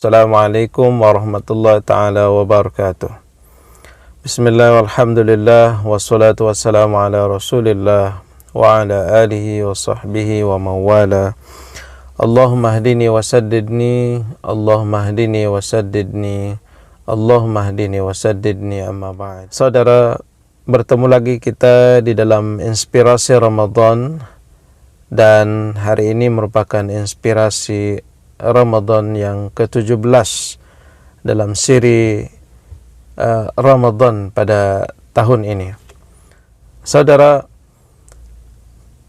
Assalamualaikum warahmatullahi ta'ala wabarakatuh. Bismillah walhamdulillah wassalatu wassalamu ala rasulillah wa ala alihi wa sahbihi wa mawala. Allahumma hdini wa saddidni, Allahumma hdini wa saddidni, Allahumma hdini wa saddidni, amma ba'd. Saudara, bertemu lagi kita di dalam Inspirasi Ramadan, dan hari ini merupakan inspirasi Ramadan yang ke-17 dalam siri Ramadan pada tahun ini. Saudara,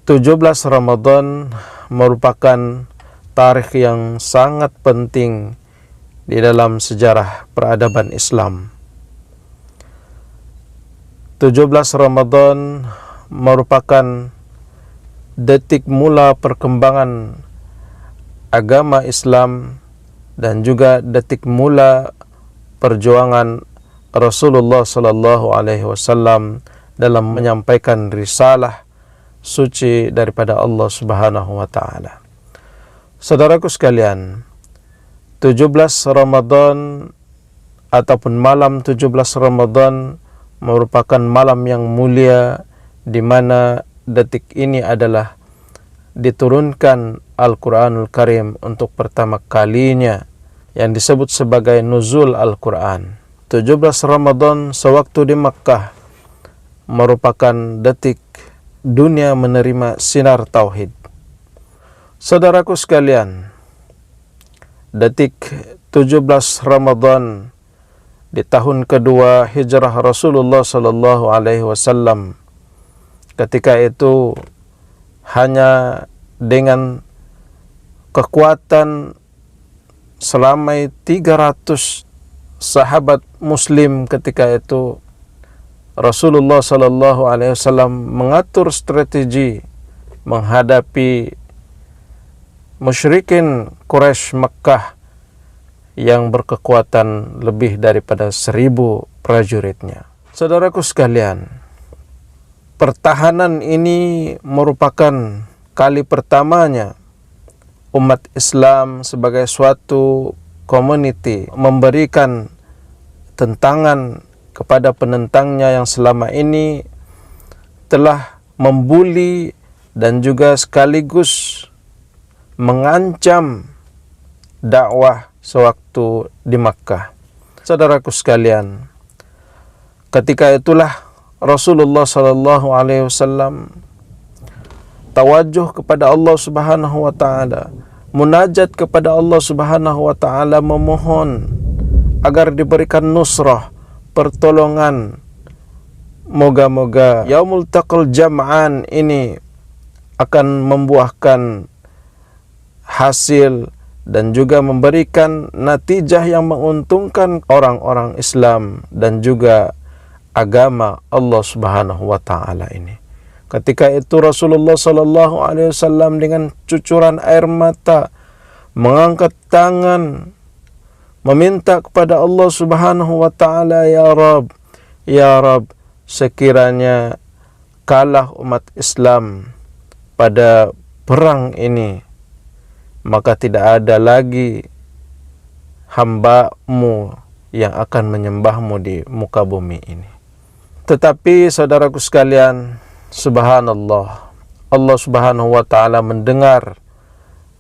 17 Ramadan merupakan tarikh yang sangat penting di dalam sejarah peradaban Islam. 17 Ramadan merupakan detik mula perkembangan agama Islam dan juga detik mula perjuangan Rasulullah sallallahu alaihi wasallam dalam menyampaikan risalah suci daripada Allah Subhanahu wa taala. Saudaraku sekalian, 17 Ramadan ataupun malam 17 Ramadan merupakan malam yang mulia, di mana detik ini adalah diturunkan Al-Quranul Karim untuk pertama kalinya, yang disebut sebagai nuzul Al-Quran. 17 Ramadan sewaktu di Makkah merupakan detik dunia menerima sinar tauhid. Saudaraku sekalian, detik 17 Ramadan di tahun kedua hijrah Rasulullah sallallahu alaihi wasallam, ketika itu hanya dengan kekuatan selama 300 sahabat muslim ketika itu, Rasulullah sallallahu alaihi wasallam mengatur strategi menghadapi musyrikin Quraisy Makkah yang berkekuatan lebih daripada 1000 prajuritnya. Saudaraku sekalian, pertahanan ini merupakan kali pertamanya umat Islam sebagai suatu community memberikan tentangan kepada penentangnya yang selama ini telah membuli dan juga sekaligus mengancam dakwah sewaktu di Makkah. Saudaraku sekalian, ketika itulah Rasulullah sallallahu alaihi wasallam tawajuh kepada Allah Subhanahu wa taala, munajat kepada Allah Subhanahu wa taala, memohon agar diberikan nusrah, pertolongan. Moga-moga Yaumul Taqal Jam'an ini akan membuahkan hasil dan juga memberikan natijah yang menguntungkan orang-orang Islam dan juga agama Allah Subhanahu wa taala ini. Ketika itu Rasulullah sallallahu alaihi wasallam dengan cucuran air mata mengangkat tangan meminta kepada Allah Subhanahu wa taala, ya Rabb, sekiranya kalah umat Islam pada perang ini, maka tidak ada lagi hamba-Mu yang akan menyembah-Mu di muka bumi ini. Tetapi saudaraku sekalian, subhanallah, Allah Subhanahu wa taala mendengar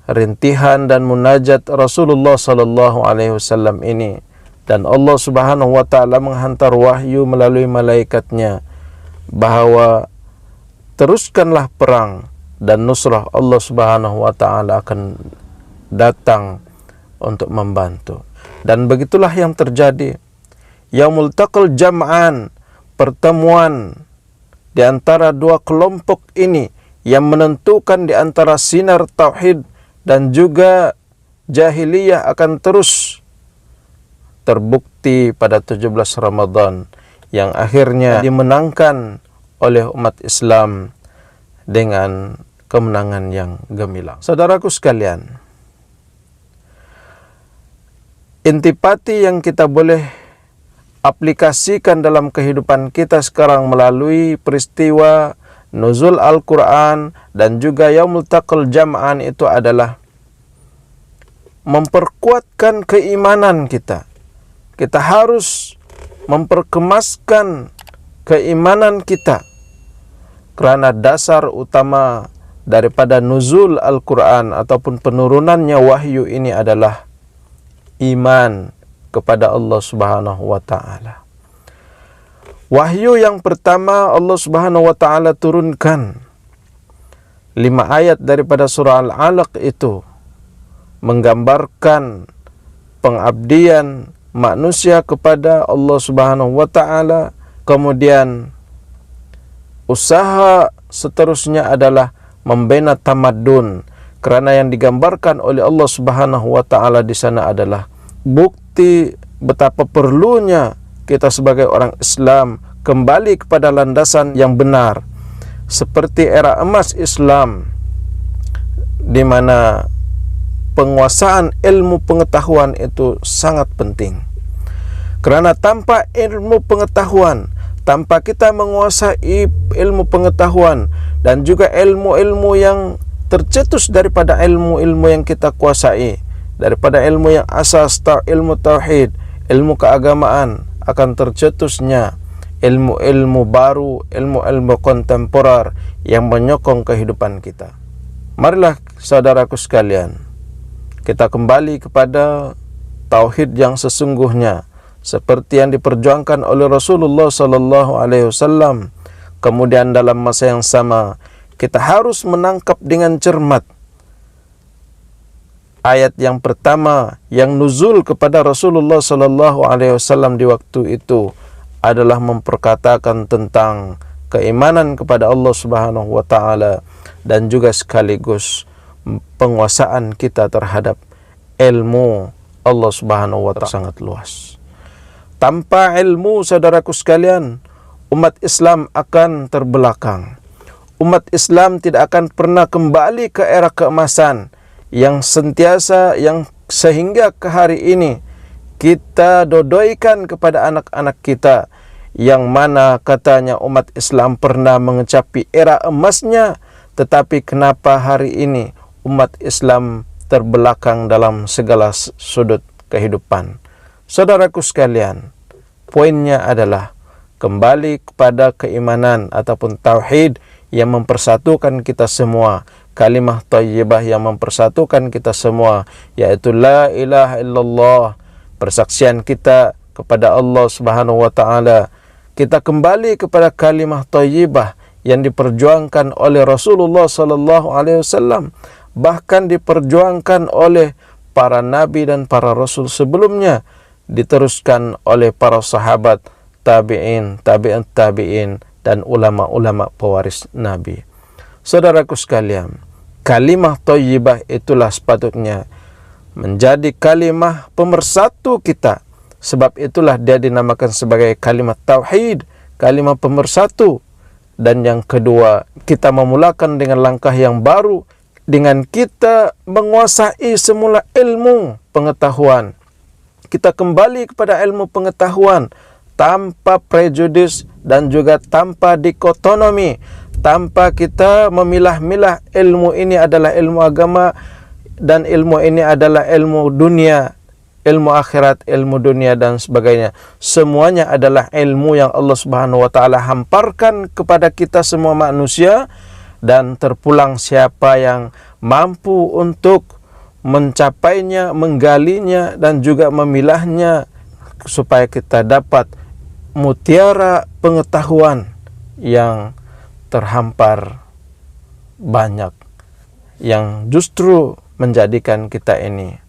rintihan dan munajat Rasulullah sallallahu alaihi wasallam ini, dan Allah Subhanahu wa taala menghantar wahyu melalui malaikatnya bahwa teruskanlah perang dan nusrah Allah Subhanahu wa taala akan datang untuk membantu. Dan begitulah yang terjadi. Yaumul Taqal Jam'an, pertemuan di antara dua kelompok ini yang menentukan di antara sinar tauhid dan juga jahiliyah akan terus terbukti pada 17 Ramadan, yang akhirnya dimenangkan oleh umat Islam dengan kemenangan yang gemilang. Saudaraku sekalian, intipati yang kita boleh aplikasikan dalam kehidupan kita sekarang melalui peristiwa nuzul Al-Quran dan juga Yaumul Taqal Jam'an itu adalah memperkuatkan keimanan kita. Kita harus memperkemaskan keimanan kita. Kerana dasar utama daripada nuzul Al-Quran ataupun penurunannya wahyu ini adalah iman kepada Allah Subhanahu wa Ta'ala. Wahyu yang pertama Allah Subhanahu wa Ta'ala turunkan 5 ayat daripada surah Al-Alaq itu menggambarkan pengabdian manusia kepada Allah Subhanahu wa Ta'ala. Kemudian usaha seterusnya adalah membina tamadun, kerana yang digambarkan oleh Allah Subhanahu wa Ta'ala di sana adalah bukti betapa perlunya kita sebagai orang Islam kembali kepada landasan yang benar, seperti era emas Islam di mana penguasaan ilmu pengetahuan itu sangat penting. Kerana tanpa ilmu pengetahuan, tanpa kita menguasai ilmu pengetahuan dan juga ilmu-ilmu yang tercetus daripada ilmu-ilmu yang kita kuasai, daripada ilmu yang asas, ilmu tauhid, ilmu keagamaan, akan tercetusnya ilmu-ilmu baru, ilmu-ilmu kontemporer yang menyokong kehidupan kita. Marilah saudaraku sekalian, kita kembali kepada tauhid yang sesungguhnya, seperti yang diperjuangkan oleh Rasulullah sallallahu alaihi wasallam. Kemudian dalam masa yang sama kita harus menangkap dengan cermat ayat yang pertama yang nuzul kepada Rasulullah sallallahu alaihi wasallam di waktu itu adalah memperkatakan tentang keimanan kepada Allah Subhanahu wa Ta'ala dan juga sekaligus penguasaan kita terhadap ilmu Allah Subhanahu wa Ta'ala sangat luas. Tanpa ilmu, saudaraku sekalian, umat Islam akan terbelakang. Umat Islam tidak akan pernah kembali ke era keemasan yang sentiasa, yang sehingga ke hari ini kita dodoikan kepada anak-anak kita, yang mana katanya umat Islam pernah mengecapi era emasnya, tetapi kenapa hari ini umat Islam terbelakang dalam segala sudut kehidupan? Saudaraku sekalian, poinnya adalah kembali kepada keimanan ataupun tauhid yang mempersatukan kita semua, kalimah thayyibah yang mempersatukan kita semua, yaitu la ilaha illallah, persaksian kita kepada Allah Subhanahu wa Ta'ala. Kita kembali kepada kalimah thayyibah yang diperjuangkan oleh Rasulullah sallallahu alaihi wasallam, bahkan diperjuangkan oleh para nabi dan para rasul sebelumnya, diteruskan oleh para sahabat, tabi'in, tabi'in, dan ulama-ulama pewaris nabi. Saudaraku sekalian, kalimah thayyibah itulah sepatutnya menjadi kalimah pemersatu kita. Sebab itulah dia dinamakan sebagai kalimat tauhid, kalimat pemersatu. Dan yang kedua, kita memulakan dengan langkah yang baru, dengan kita menguasai semula ilmu pengetahuan. Kita kembali kepada ilmu pengetahuan tanpa prejudis dan juga tanpa dikotonomi, tanpa kita memilah-milah ilmu ini adalah ilmu agama dan ilmu ini adalah ilmu dunia, ilmu akhirat, ilmu dunia dan sebagainya. Semuanya adalah ilmu yang Allah Subhanahu wa Ta'ala hamparkan kepada kita semua manusia, dan terpulang siapa yang mampu untuk mencapainya, menggalinya dan juga memilahnya, supaya kita dapat mutiara pengetahuan yang terhampar banyak, yang justru menjadikan kita ini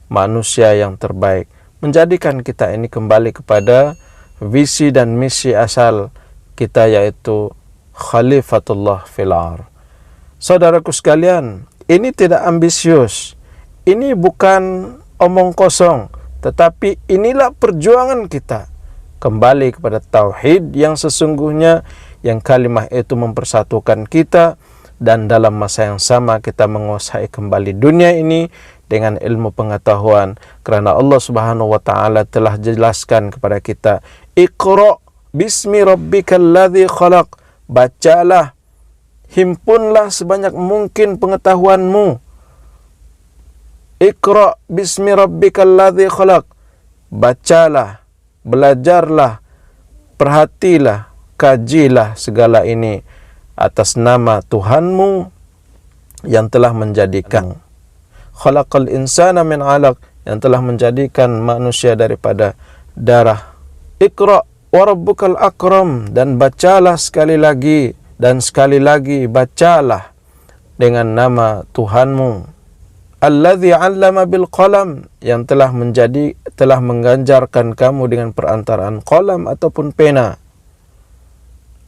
manusia yang terbaik, menjadikan kita ini kembali kepada visi dan misi asal kita, yaitu Khalifatullah fil ardh. Saudaraku sekalian, ini tidak ambisius, ini bukan omong kosong, tetapi inilah perjuangan kita kembali kepada tauhid yang sesungguhnya, yang kalimah itu mempersatukan kita, dan dalam masa yang sama kita menguasai kembali dunia ini dengan ilmu pengetahuan, kerana Allah Subhanahu wa Ta'ala telah jelaskan kepada kita, Iqra bismi rabbikal ladzi khalaq, bacalah, himpunlah sebanyak mungkin pengetahuanmu Iqra bismi rabbikal ladzi khalaq. Bacalah, belajarlah, perhatilah, kajilah segala ini atas nama Tuhanmu yang telah menjadikan. Khalaqal insana min 'alaq, yang telah menjadikan manusia daripada darah. Iqra wa rabbukal akram, dan bacalah sekali lagi dan sekali lagi bacalah dengan nama Tuhanmu. Alladzi 'allama bil qalam, yang telah mengganjarkan kamu dengan perantaraan qalam ataupun pena.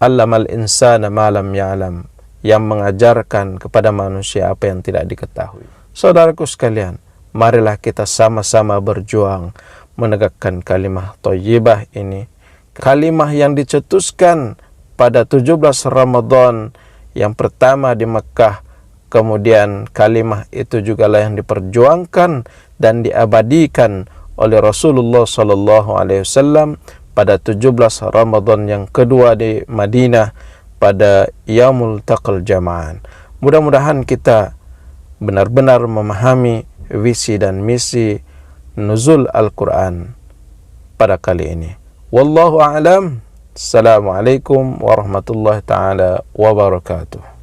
'Allamal insana ma lam ya'lam, yang mengajarkan kepada manusia apa yang tidak diketahui. Saudaraku sekalian, marilah kita sama-sama berjuang menegakkan kalimah thayyibah ini. Kalimah yang dicetuskan pada 17 Ramadan yang pertama di Mekah. Kemudian kalimah itu jugalah yang diperjuangkan dan diabadikan oleh Rasulullah SAW pada 17 Ramadan yang kedua di Madinah pada Yaumul Taqal Jama'an. Mudah-mudahan kita benar-benar memahami visi dan misi nuzul Al-Quran pada kali ini. Wallahu a'lam. Assalamualaikum warahmatullahi taala wabarakatuh.